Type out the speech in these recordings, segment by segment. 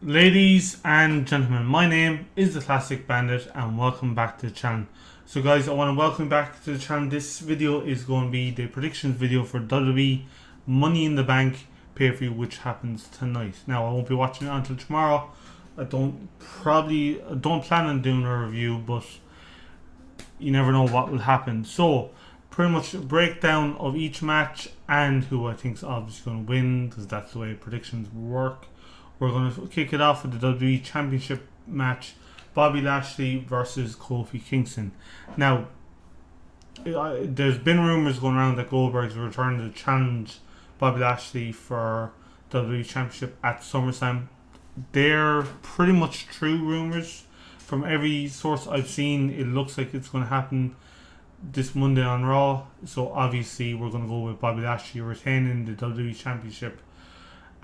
Ladies and gentlemen, my name is the Classic Bandit and welcome back to the channel. So guys, I want to welcome back to the channel. This video is going to be the predictions video for WWE Money in the Bank pay-per-view, which happens tonight. Now, I won't be watching it until tomorrow. I don't plan on doing a review, but you never know what will happen. So, pretty much a breakdown of each match and who I think is obviously going to win, because that's the way predictions work. We're going to kick it off with the WWE Championship match, Bobby Lashley versus Kofi Kingston. Now, there's been rumours going around that Goldberg's returning to challenge Bobby Lashley for WWE Championship at SummerSlam. They're pretty much true rumours. From every source I've seen, it looks like it's going to happen this Monday on Raw. So obviously we're going to go with Bobby Lashley retaining the WWE Championship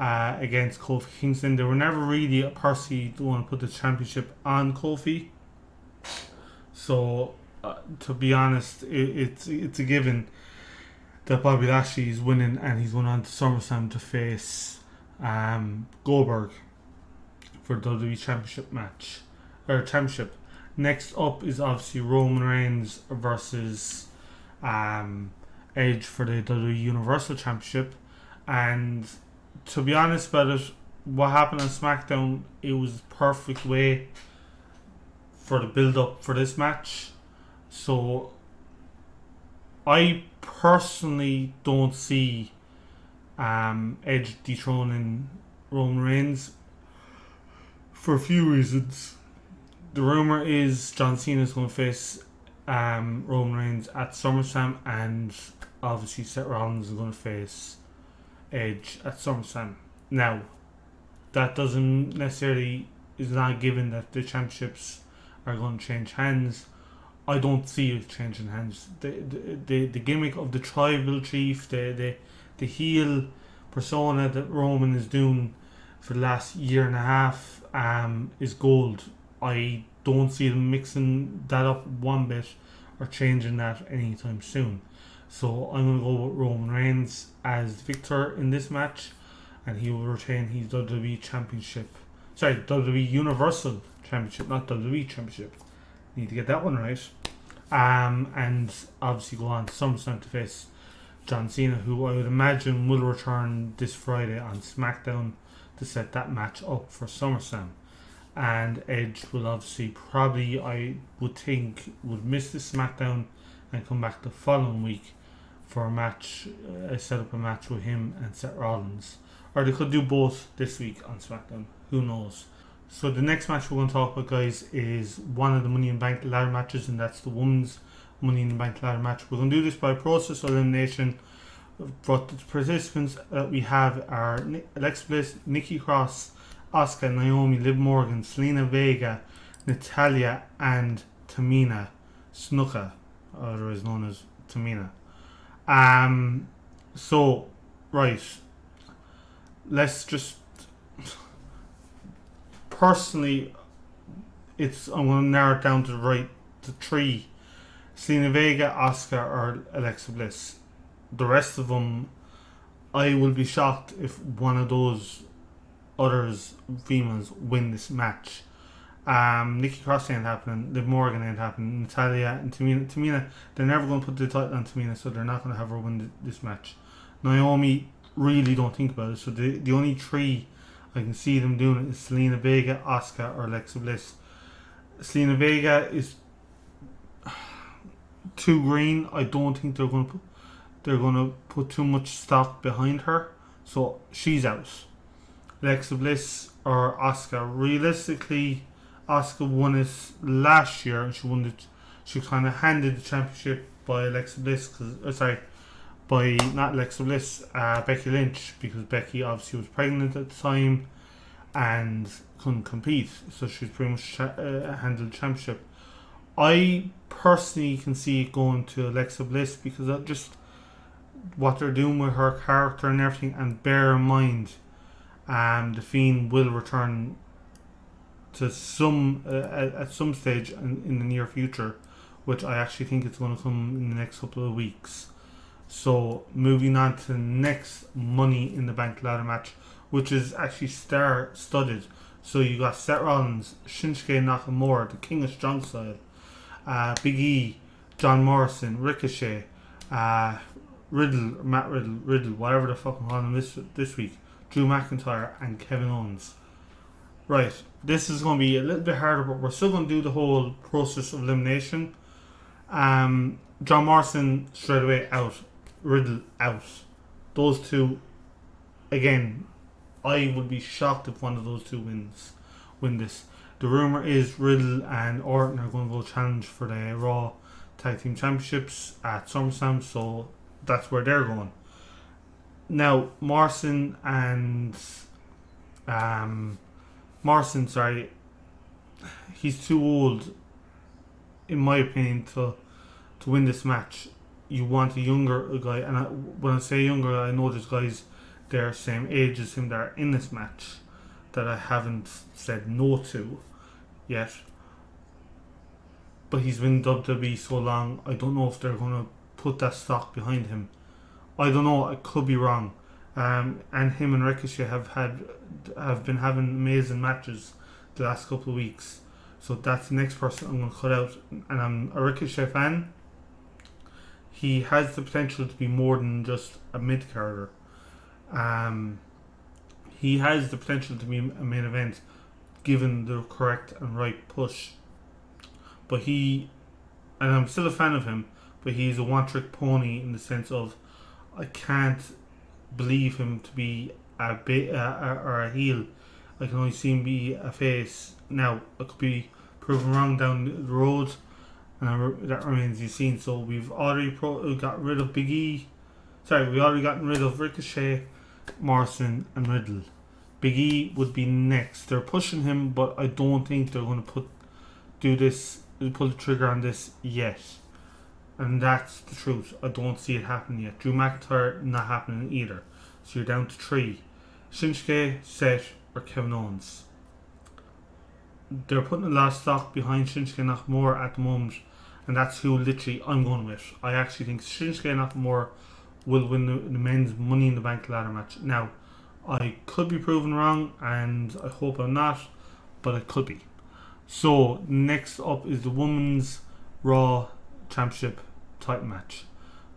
against Kofi Kingston. They were never really personally want to put the championship on Kofi. So to be honest, it's a given that Bobby Lashley is winning, and he's going on to SummerSlam to face Goldberg for the WWE Championship match or championship. Next up is obviously Roman Reigns versus Edge for the WWE Universal Championship. And to be honest about it, what happened on SmackDown, it was the perfect way for the build up for this match. So I personally don't see Edge dethroning Roman Reigns for a few reasons. The rumor is John Cena is going to face Roman Reigns at SummerSlam, and obviously Seth Rollins is going to face Edge at SummerSlam. Now, that doesn't necessarily is not given that the championships are going to change hands. I don't see it changing hands. The gimmick of the tribal chief, the heel persona that Roman is doing for the last year and a half is gold. I don't see them mixing that up one bit or changing that anytime soon. So I'm going to go with Roman Reigns as victor in this match, and he will retain his WWE Championship. Sorry, WWE Universal Championship, not WWE Championship. Need to get that one right. And obviously go on to SummerSlam to face John Cena, who I would imagine will return this Friday on SmackDown to set that match up for SummerSlam. And Edge will obviously probably, I would think, would miss the SmackDown and come back the following week for a match, set up a match with him and Seth Rollins. Or they could do both this week on SmackDown. Who knows? So the next match we're going to talk about, guys, is one of the Money in the Bank ladder matches, and that's the women's Money in the Bank ladder match. We're going to do this by process of elimination. But the participants that we have are Alexa Bliss, Nikki Cross, Asuka, Naomi, Liv Morgan, Selena Vega, Natalya, and Tamina Snuka, otherwise known as Tamina. So, right, let's just, personally, I'm going to narrow it down to three: Selena Vega, Asuka, or Alexa Bliss. The rest of them, I will be shocked if one of those others females win this match. Nikki Cross ain't happening, Liv Morgan ain't happening, Natalya and Tamina, they're never going to put the title on Tamina, so they're not going to have her win this match. Naomi, really don't think about it. So the only three I can see them doing it is Selena Vega, Asuka, or Alexa Bliss. Selena Vega is too green. I don't think they're going to put too much stock behind her, so she's out. Alexa Bliss or Asuka. Realistically, Asuka won it last year, and she kind of handed the championship by Alexa Bliss, by not Alexa Bliss, Becky Lynch, because Becky obviously was pregnant at the time and couldn't compete, so she's pretty much handled the championship. I personally can see it going to Alexa Bliss because of just what they're doing with her character and everything, and bear in mind the Fiend will return to at some stage in the near future, which I actually think it's going to come in the next couple of weeks. So moving on to the next Money in the Bank ladder match, which is actually star-studded. So you got Seth Rollins, Shinsuke Nakamura, the King of Strong Style, Big E, John Morrison, Ricochet, Riddle, whatever the fuck I'm calling him this week, Drew McIntyre, and Kevin Owens. Right, this is going to be a little bit harder, but we're still going to do the whole process of elimination. John Morrison straight away out, Riddle out. Those two, again, I would be shocked if one of those two win this. The rumour is Riddle and Orton are going to go challenge for the Raw Tag Team Championships at SummerSlam, so that's where they're going. Now, Morrison, he's too old, in my opinion, to win this match. You want a younger guy, and when I say younger, I know there's guys their same age as him that are in this match that I haven't said no to yet. But he's been WWE so long, I don't know if they're going to put that stock behind him. I don't know, I could be wrong. And him and Ricochet have been having amazing matches the last couple of weeks. So that's the next person I'm going to cut out. And I'm a Ricochet fan. He has the potential to be more than just a mid-carder. He has the potential to be a main event given the correct and right push. But and I'm still a fan of him, but he's a one-trick pony in the sense of I can't believe him to be or a heel. I can only see him be a face. Now, I could be proven wrong down the road, and that remains to be seen. So we've already got rid of Big E. We already gotten rid of Ricochet, Morrison, and Riddle. Big E would be next. They're pushing him, but I don't think they're going to pull the trigger on this yet. And that's the truth. I don't see it happening yet. Drew McIntyre not happening either. So you're down to 3. Shinsuke, Seth, or Kevin Owens. They're putting a lot of stock behind Shinsuke Nakamura at the moment, and that's who literally I'm going with. I actually think Shinsuke Nakamura will win the men's Money in the Bank ladder match. Now, I could be proven wrong, and I hope I'm not, but I could be. So, next up is the Women's Raw Championship title match.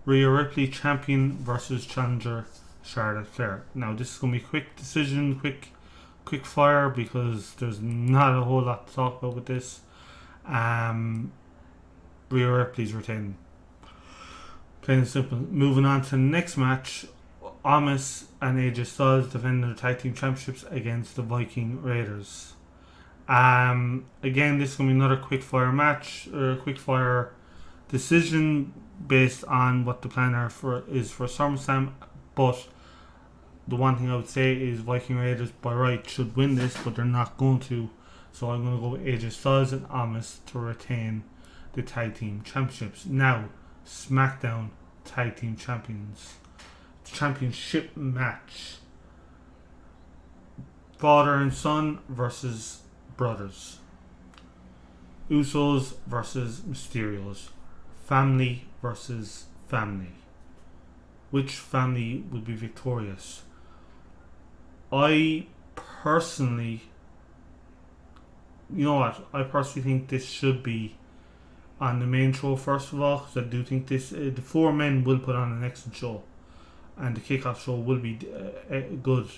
Rhea Ripley champion versus challenger Charlotte Flair. Now, this is going to be a quick decision, quick fire, because there's not a whole lot to talk about with this. Rhea Ripley's retaining. Plain and simple. Moving on to the next match, Omos and AJ Styles defending their tag team championships against the Viking Raiders. Again, this is going to be another quick fire match, or a quick fire decision based on what the plan is for SummerSlam. But the one thing I would say is Viking Raiders by right should win this, but they're not going to. So I'm going to go with AJ Styles and Omos to retain the tag team championships. Now, SmackDown Tag Team Champions Championship match. Father and son versus brothers. Usos versus Mysterios. Family versus family. Which family will be victorious? I personally think this should be on the main show first of all, because I do think the 4 men will put on an excellent show, and the kickoff show will be good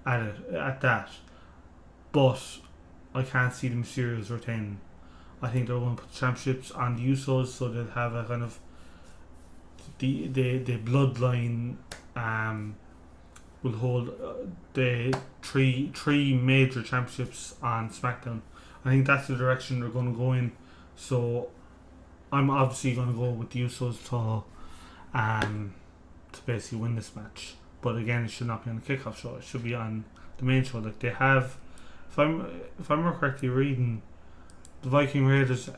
at that. But I can't see the Mysterios retaining. I think they're going to put championships on the Usos, so they'll have a kind of the bloodline will hold the three major championships on SmackDown. I think that's the direction they're going to go in. So I'm obviously going to go with the Usos to basically win this match. But again, it should not be on the kickoff show. It should be on the main show. Like they have, if I'm correctly reading, the Viking Raiders,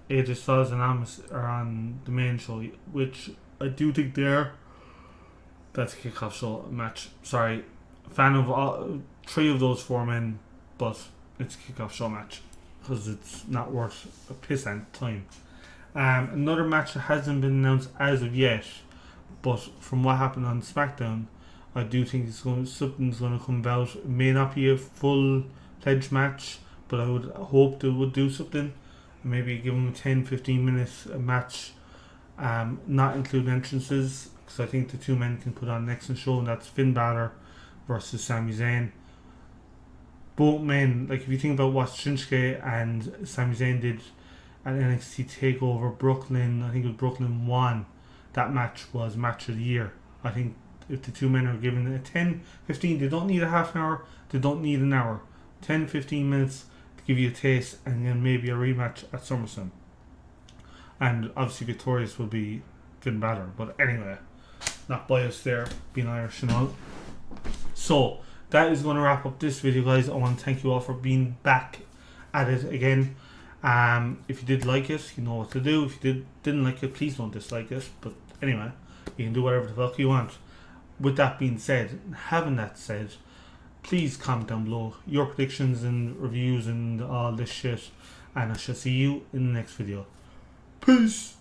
AJ Styles and Omos are on the main show, which I do think they're. That's a kickoff show match. Sorry, fan of 3 of those 4 men, but it's a kickoff show match because it's not worth a piss and time. Another match that hasn't been announced as of yet, but from what happened on SmackDown, I do think something's going to come about. It may not be a full pledge match, but I would hope they would do something. Maybe give them a 10-15 minutes match, not include entrances, because I think the two men can put on an excellent show, and that's Finn Balor versus Sami Zayn. Both men, like if you think about what Shinsuke and Sami Zayn did at NXT TakeOver Brooklyn, I think it was Brooklyn 1, that match was match of the year. I think if the two men are given a 10-15, they don't need a half an hour, they don't need an hour, 10-15 minutes to give you a taste, and then maybe a rematch at SummerSlam. And obviously victorious will be Finn Balor, but anyway, not biased there, being Irish and all. So that is going to wrap up this video, guys. I want to thank you all for being back at it again. If you did like it, you know what to do. If you didn't like it, please don't dislike it. But anyway, you can do whatever the fuck you want. With that being said, having that said, please comment down below your predictions and reviews and all this shit, and I shall see you in the next video. Peace.